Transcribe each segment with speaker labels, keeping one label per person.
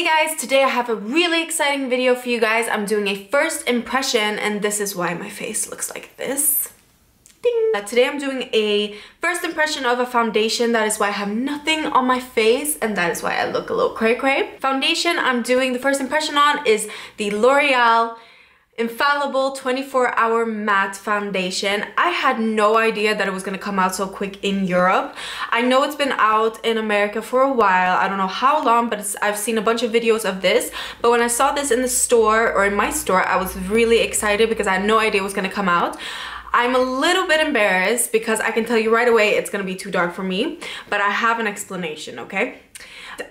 Speaker 1: guys, today I have a really exciting video for you guys. I'm doing a first impression and this is why my face looks like this. Ding! Today I'm doing a first impression of a foundation. That is why I have nothing on my face and that is why I look a little cray-cray. Foundation I'm doing the first impression on is the L'Oreal Infallible 24-hour matte foundation. I had no idea that it was going to come out so quick in Europe. I know it's been out in America for a while. I don't know how long, but I've seen a bunch of videos of this. But when I saw this in the store, or in my store, I was really excited because I had no idea it was going to come out. I'm a little bit embarrassed because I can tell you right away it's going to be too dark for me. But I have an explanation, okay?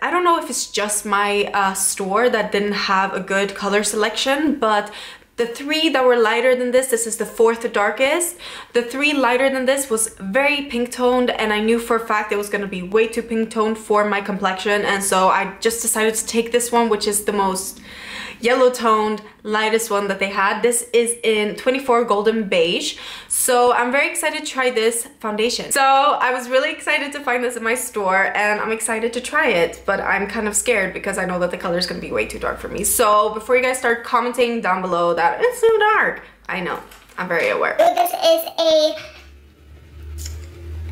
Speaker 1: I don't know if it's just my store that didn't have a good color selection, but the three that were lighter than this is the fourth darkest. The three lighter than this was very pink toned and I knew for a fact it was going to be way too pink toned for my complexion, and so I just decided to take this one, which is the most yellow toned lightest one that they had. This is in 24 golden beige, so I'm very excited to try this foundation. So I was really excited to find this in my store and I'm excited to try it, but I'm kind of scared because I know that the color is going to be way too dark for me. So before you guys start commenting down below that it's so dark, I know, I'm very aware.
Speaker 2: So this is a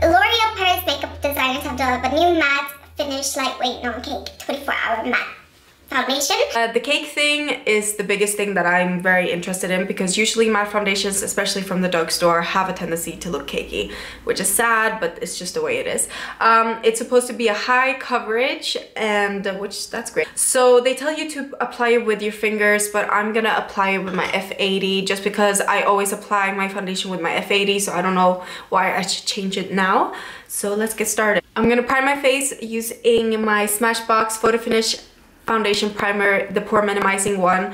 Speaker 2: L'Oreal Paris makeup designers have developed a new matte finish lightweight non-cake 24-hour matte foundation.
Speaker 1: The cake thing is the biggest thing that I'm very interested in because usually matte foundations, especially from the drugstore, have a tendency to look cakey, which is sad, but it's just the way it is. It's supposed to be a high coverage, and which that's great. So they tell you to apply it with your fingers, but I'm gonna apply it with my F80 just because I always apply my foundation with my F80, so I don't know why I should change it now. So let's get started. I'm gonna prime my face using my Smashbox Photo Finish foundation primer, the pore minimizing one.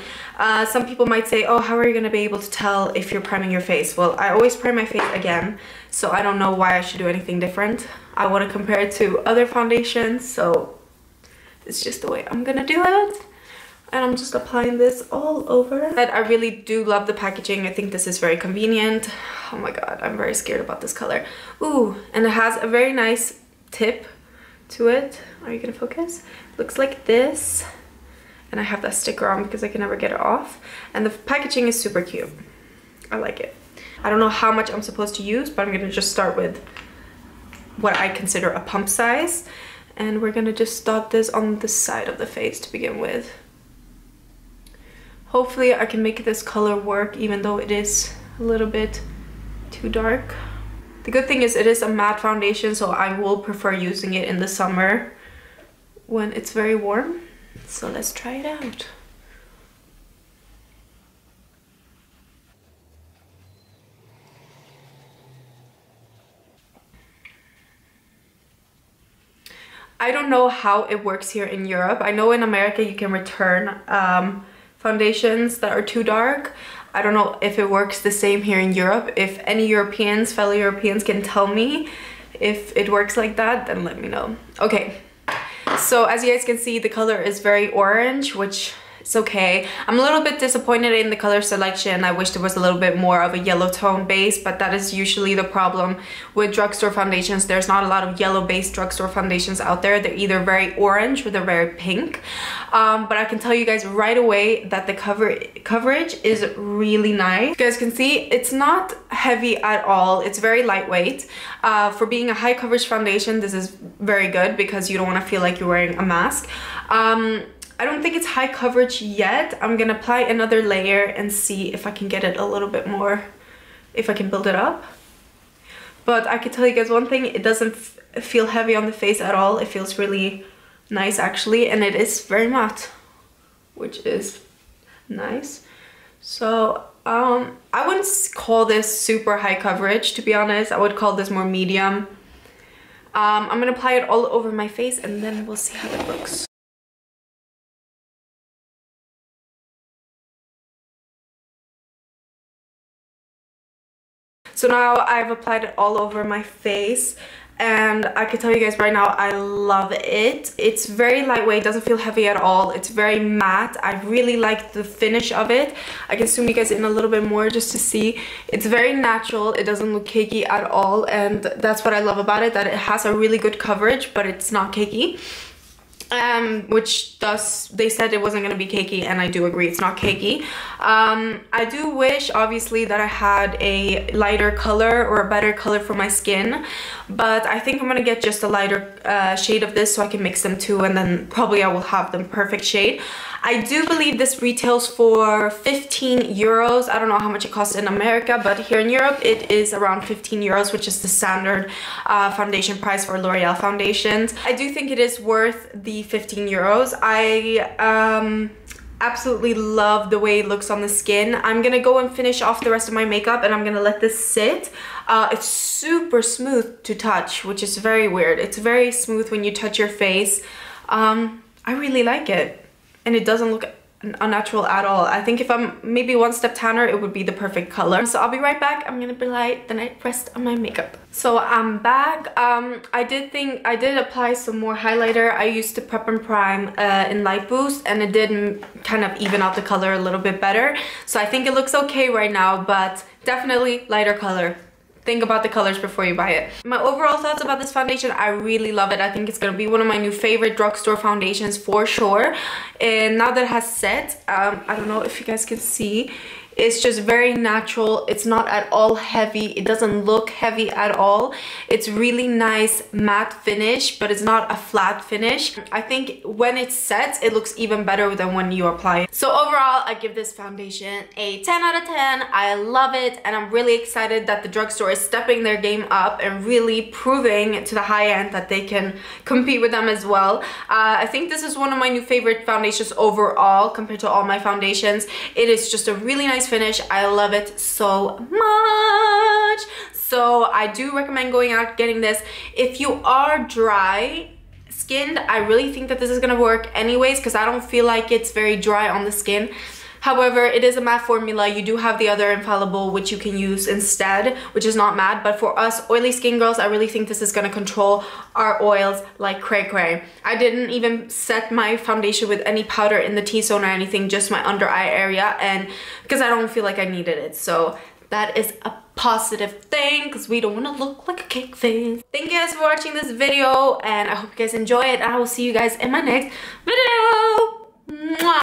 Speaker 1: Some people might say, oh, how are you gonna be able to tell if you're priming your face? Well, I always prime my face again, so I don't know why I should do anything different. I want to compare it to other foundations, so it's just the way I'm gonna do it. And I'm just applying this all over. But I really do love the packaging. I think this is very convenient. Oh my god, I'm very scared about this color. Ooh, and it has a very nice tip to it. Are you gonna focus? Looks like this, and I have that sticker on because I can never get it off, and the packaging is super cute. I like it. I don't know how much I'm supposed to use, but I'm gonna just start with what I consider a pump size, and we're gonna just dot this on the side of the face to begin with. Hopefully I can make this color work even though it is a little bit too dark. The good thing is it is a matte foundation, so I will prefer using it in the summer when it's very warm. So let's try it out. I don't know how it works here in Europe. I know in America you can return foundations that are too dark. I don't know if it works the same here in Europe. If any Europeans, fellow Europeans, can tell me if it works like that, then let me know. Okay, so as you guys can see, the color is very orange, which is okay. I'm a little bit disappointed in the color selection. I wish there was a little bit more of a yellow tone base, but that is usually the problem with drugstore foundations. There's not a lot of yellow based drugstore foundations out there. They're either very orange or they're very pink. But I can tell you guys right away that the coverage is really nice. You guys can see it's not heavy at all. It's very lightweight. For being a high coverage foundation, this is very good because you don't want to feel like you're wearing a mask. I don't think it's high coverage yet. I'm gonna apply another layer and see if I can get it a little bit more, if I can build it up. But I can tell you guys one thing, it doesn't feel heavy on the face at all. It feels really nice actually, and it is very matte, which is nice. So I wouldn't call this super high coverage, to be honest. I would call this more medium. I'm gonna apply it all over my face and then we'll see how it looks. So now I've applied it all over my face and I can tell you guys right now, I love it. It's very lightweight, doesn't feel heavy at all. It's very matte. I really like the finish of it. I can zoom you guys in a little bit more just to see. It's very natural. It doesn't look cakey at all, and that's what I love about it, that it has a really good coverage, but it's not cakey. which thus they said it wasn't going to be cakey, and I do agree it's not cakey. I do wish obviously that I had a lighter color or a better color for my skin, but I think I'm going to get just a lighter shade of this so I can mix them too, and then probably I will have the perfect shade. I do believe this retails for 15 euros. I don't know how much it costs in America, but here in Europe it is around 15 euros, which is the standard foundation price for L'Oreal foundations. I do think it is worth the 15 euros. I absolutely love the way it looks on the skin. I'm gonna go and finish off the rest of my makeup, and I'm gonna let this sit. It's super smooth to touch, which is very weird. It's very smooth when you touch your face. I really like it. And it doesn't look unnatural at all. I think if I'm maybe one step tanner, it would be the perfect color. So I'll be right back. I'm gonna apply the night rest on my makeup. So I'm back. I did apply some more highlighter. I used the Prep and Prime in Light Boost, and it did kind of even out the color a little bit better. So I think it looks okay right now, but definitely lighter color. Think about the colors before you buy it. My overall thoughts about this foundation, I really love it. I think it's gonna be one of my new favorite drugstore foundations for sure. And now that it has set, I don't know if you guys can see, it's just very natural. It's not at all heavy. It doesn't look heavy at all. It's really nice matte finish, but it's not a flat finish. I think when it sets, it looks even better than when you apply it. So overall, I give this foundation a 10 out of 10. I love it, and I'm really excited that the drugstore is stepping their game up and really proving to the high end that they can compete with them as well. I think this is one of my new favorite foundations overall compared to all my foundations. It is just a really nice finish. I love it so much. So I do recommend going out getting this. If you are dry skinned, I really think that this is gonna work anyways, because I don't feel like it's very dry on the skin. However, it is a matte formula. You do have the other Infallible, which you can use instead, which is not matte. But for us oily skin girls, I really think this is gonna control our oils like cray-cray. I didn't even set my foundation with any powder in the T-zone or anything, just my under eye area, and because I don't feel like I needed it. So that is a positive thing, because we don't want to look like a cake face. Thank you guys for watching this video, and I hope you guys enjoy it. I will see you guys in my next video. Mwah!